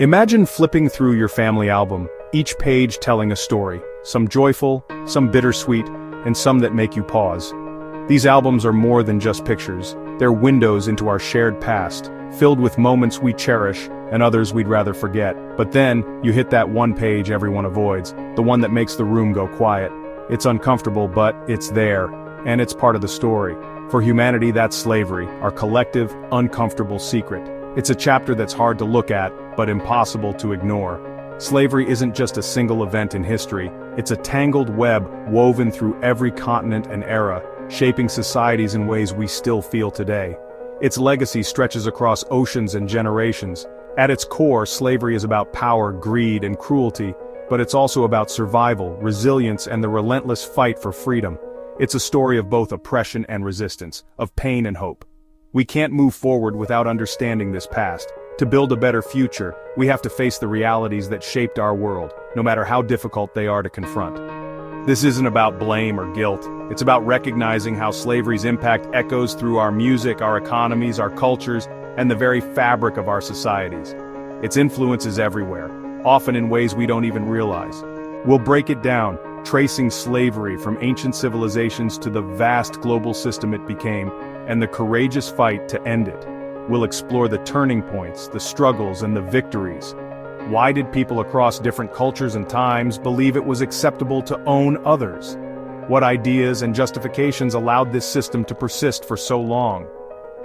Imagine flipping through your family album, each page telling a story, some joyful, some bittersweet, and some that make you pause. These albums are more than just pictures, they're windows into our shared past, filled with moments we cherish and others we'd rather forget. But then, you hit that one page everyone avoids, the one that makes the room go quiet. It's uncomfortable, but it's there, and it's part of the story. For humanity, that's slavery, our collective, uncomfortable secret. It's a chapter that's hard to look at, but impossible to ignore. Slavery isn't just a single event in history, it's a tangled web woven through every continent and era, shaping societies in ways we still feel today. Its legacy stretches across oceans and generations. At its core, slavery is about power, greed, and cruelty, but it's also about survival, resilience, and the relentless fight for freedom. It's a story of both oppression and resistance, of pain and hope. We can't move forward without understanding this past. To build a better future, we have to face the realities that shaped our world, no matter how difficult they are to confront. This isn't about blame or guilt. It's about recognizing how slavery's impact echoes through our music, our economies, our cultures, and the very fabric of our societies. Its influence is everywhere, often in ways we don't even realize. We'll break it down, tracing slavery from ancient civilizations to the vast global system it became, and the courageous fight to end it. We'll explore the turning points, the struggles, and the victories. Why did people across different cultures and times believe it was acceptable to own others? What ideas and justifications allowed this system to persist for so long?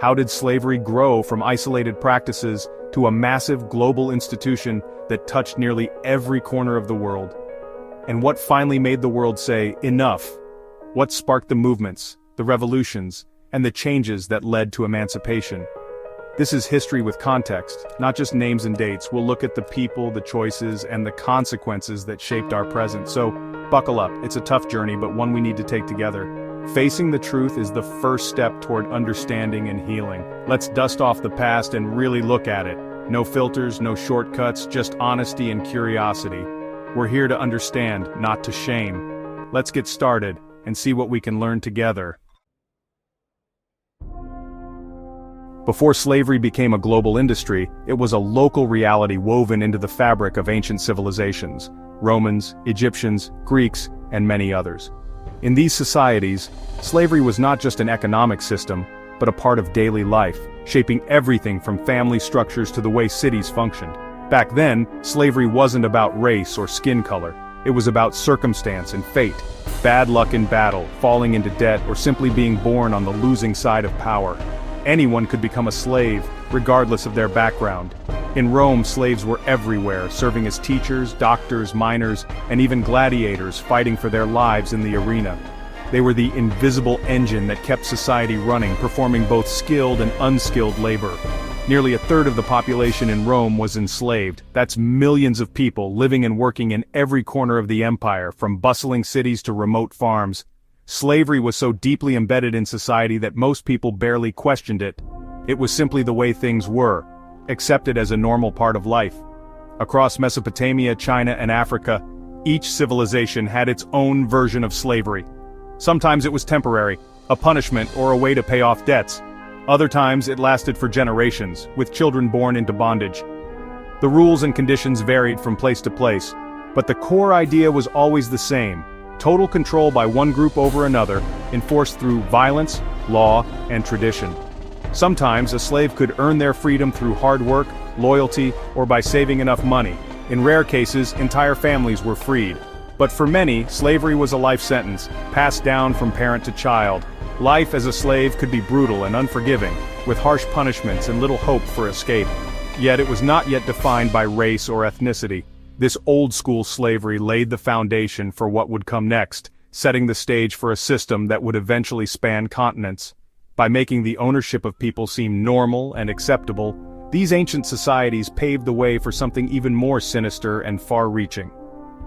How did slavery grow from isolated practices to a massive global institution that touched nearly every corner of the world? And what finally made the world say, enough? What sparked the movements, the revolutions, and the changes that led to emancipation? This is history with context, not just names and dates. We'll look at the people, the choices, and the consequences that shaped our present. So, buckle up, it's a tough journey, but one we need to take together. Facing the truth is the first step toward understanding and healing. Let's dust off the past and really look at it. No filters, no shortcuts, just honesty and curiosity. We're here to understand, not to shame. Let's get started and see what we can learn together. Before slavery became a global industry, it was a local reality woven into the fabric of ancient civilizations: Romans, Egyptians, Greeks, and many others. In these societies, slavery was not just an economic system, but a part of daily life, shaping everything from family structures to the way cities functioned. Back then, slavery wasn't about race or skin color. It was about circumstance and fate, bad luck in battle, falling into debt, or simply being born on the losing side of power. Anyone could become a slave, regardless of their background. In Rome, slaves were everywhere, serving as teachers, doctors, miners, and even gladiators fighting for their lives in the arena. They were the invisible engine that kept society running, performing both skilled and unskilled labor. Nearly a third of the population in Rome was enslaved. That's millions of people living and working in every corner of the empire, from bustling cities to remote farms. Slavery was so deeply embedded in society that most people barely questioned it. It was simply the way things were, accepted as a normal part of life. Across Mesopotamia, China, and Africa, each civilization had its own version of slavery. Sometimes it was temporary, a punishment or a way to pay off debts. Other times it lasted for generations, with children born into bondage. The rules and conditions varied from place to place, but the core idea was always the same: total control by one group over another, enforced through violence, law, and tradition. Sometimes a slave could earn their freedom through hard work, loyalty, or by saving enough money. In rare cases, entire families were freed. But for many, slavery was a life sentence, passed down from parent to child. Life as a slave could be brutal and unforgiving, with harsh punishments and little hope for escape. Yet it was not yet defined by race or ethnicity. This old-school slavery laid the foundation for what would come next, setting the stage for a system that would eventually span continents. By making the ownership of people seem normal and acceptable, these ancient societies paved the way for something even more sinister and far-reaching.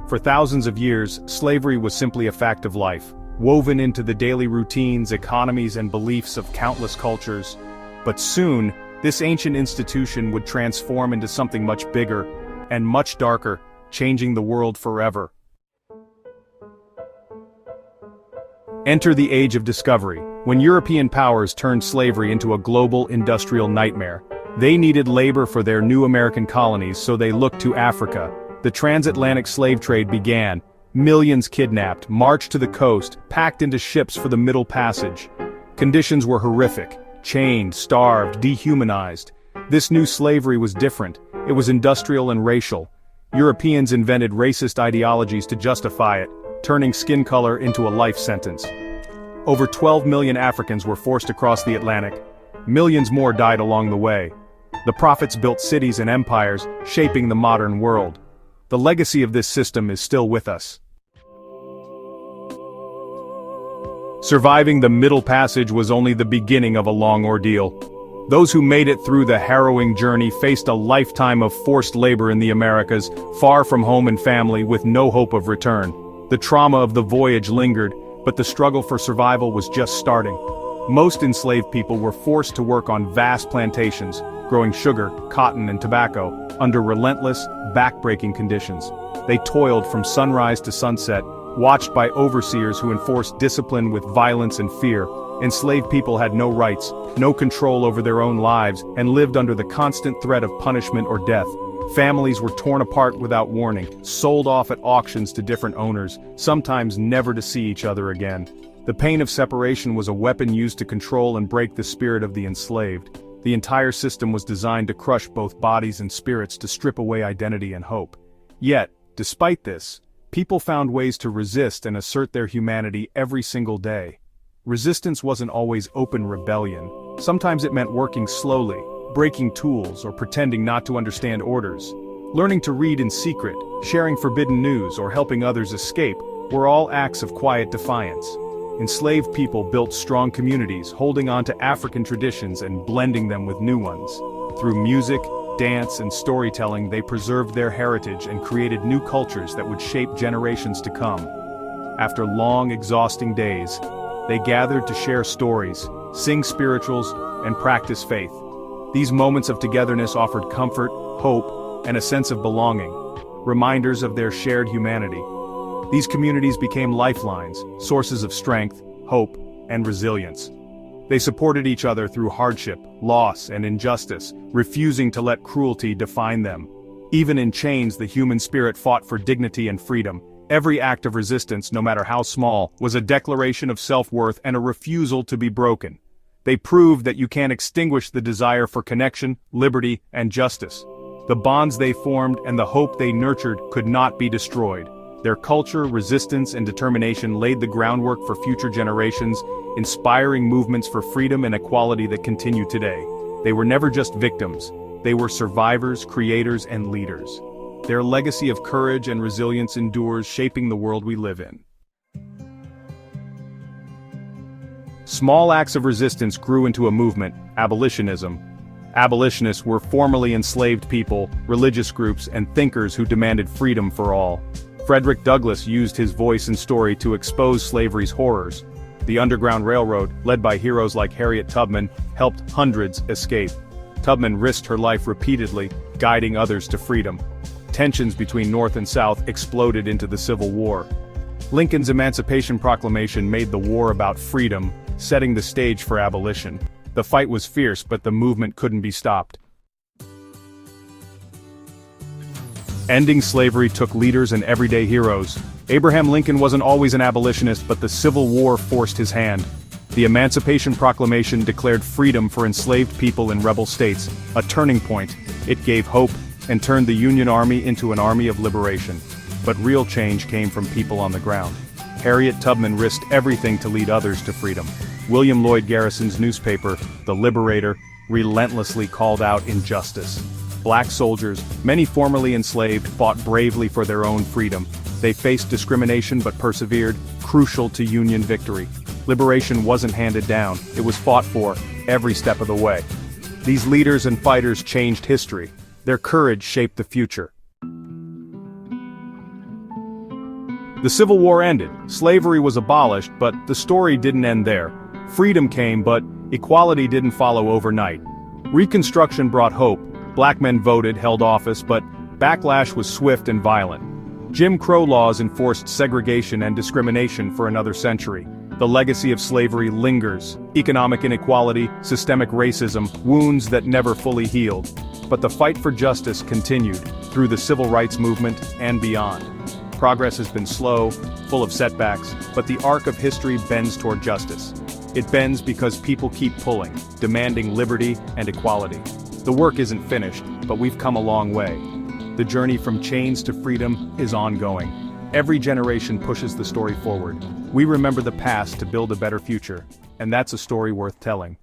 For thousands of years, slavery was simply a fact of life, woven into the daily routines, economies, and beliefs of countless cultures. But soon, this ancient institution would transform into something much bigger and much darker, changing the world forever. Enter the Age of Discovery, when European powers turned slavery into a global industrial nightmare. They needed labor for their new American colonies, so they looked to Africa. The transatlantic slave trade began. Millions kidnapped, marched to the coast, packed into ships for the Middle Passage. Conditions were horrific. Chained, starved, dehumanized. This new slavery was different. It was industrial and racial. Europeans invented racist ideologies to justify it, turning skin color into a life sentence. Over 12 million Africans were forced across the Atlantic. Millions more died along the way. The prophets built cities and empires, shaping the modern world. The legacy of this system is still with us. Surviving the Middle Passage was only the beginning of a long ordeal. Those who made it through the harrowing journey faced a lifetime of forced labor in the Americas, far from home and family, with no hope of return. The trauma of the voyage lingered, but the struggle for survival was just starting. Most enslaved people were forced to work on vast plantations, growing sugar, cotton, and tobacco, under relentless, back-breaking conditions. They toiled from sunrise to sunset, watched by overseers who enforced discipline with violence and fear. Enslaved people had no rights, no control over their own lives, and lived under the constant threat of punishment or death. Families were torn apart without warning, sold off at auctions to different owners, sometimes never to see each other again. The pain of separation was a weapon used to control and break the spirit of the enslaved. The entire system was designed to crush both bodies and spirits, to strip away identity and hope. Yet, despite this, people found ways to resist and assert their humanity every single day. Resistance wasn't always open rebellion. Sometimes it meant working slowly, breaking tools, or pretending not to understand orders. Learning to read in secret, sharing forbidden news, or helping others escape were all acts of quiet defiance. Enslaved people built strong communities, holding on to African traditions and blending them with new ones. Through music, dance, and storytelling, they preserved their heritage and created new cultures that would shape generations to come. After long, exhausting days, they gathered to share stories, sing spirituals, and practice faith. These moments of togetherness offered comfort, hope, and a sense of belonging, reminders of their shared humanity. These communities became lifelines, sources of strength, hope, and resilience. They supported each other through hardship, loss, and injustice, refusing to let cruelty define them. Even in chains, the human spirit fought for dignity and freedom. Every act of resistance, no matter how small, was a declaration of self-worth and a refusal to be broken. They proved that you can't extinguish the desire for connection, liberty, and justice. The bonds they formed and the hope they nurtured could not be destroyed. Their culture, resistance, and determination laid the groundwork for future generations, inspiring movements for freedom and equality that continue today. They were never just victims. They were survivors, creators, and leaders. Their legacy of courage and resilience endures, shaping the world we live in. Small acts of resistance grew into a movement, abolitionism. Abolitionists were formerly enslaved people, religious groups, and thinkers who demanded freedom for all. Frederick Douglass used his voice and story to expose slavery's horrors. The Underground Railroad, led by heroes like Harriet Tubman, helped hundreds escape. Tubman risked her life repeatedly, guiding others to freedom. Tensions between North and South exploded into the Civil War. Lincoln's Emancipation Proclamation made the war about freedom, setting the stage for abolition. The fight was fierce, but the movement couldn't be stopped. Ending slavery took leaders and everyday heroes. Abraham Lincoln wasn't always an abolitionist, but the Civil War forced his hand. The Emancipation Proclamation declared freedom for enslaved people in rebel states, a turning point. It gave hope and turned the Union Army into an army of liberation. But real change came from people on the ground. Harriet Tubman risked everything to lead others to freedom. William Lloyd Garrison's newspaper, The Liberator, relentlessly called out injustice. Black soldiers, many formerly enslaved, fought bravely for their own freedom. They faced discrimination but persevered, crucial to Union victory. Liberation wasn't handed down, it was fought for, every step of the way. These leaders and fighters changed history. Their courage shaped the future. The Civil War ended, slavery was abolished, but the story didn't end there. Freedom came, but equality didn't follow overnight. Reconstruction brought hope. Black men voted, held office, but backlash was swift and violent. Jim Crow laws enforced segregation and discrimination for another century. The legacy of slavery lingers: economic inequality, systemic racism, wounds that never fully healed. But the fight for justice continued, through the civil rights movement and beyond. Progress has been slow, full of setbacks, but the arc of history bends toward justice. It bends because people keep pulling, demanding liberty and equality. The work isn't finished, but we've come a long way. The journey from chains to freedom is ongoing. Every generation pushes the story forward. We remember the past to build a better future, and that's a story worth telling.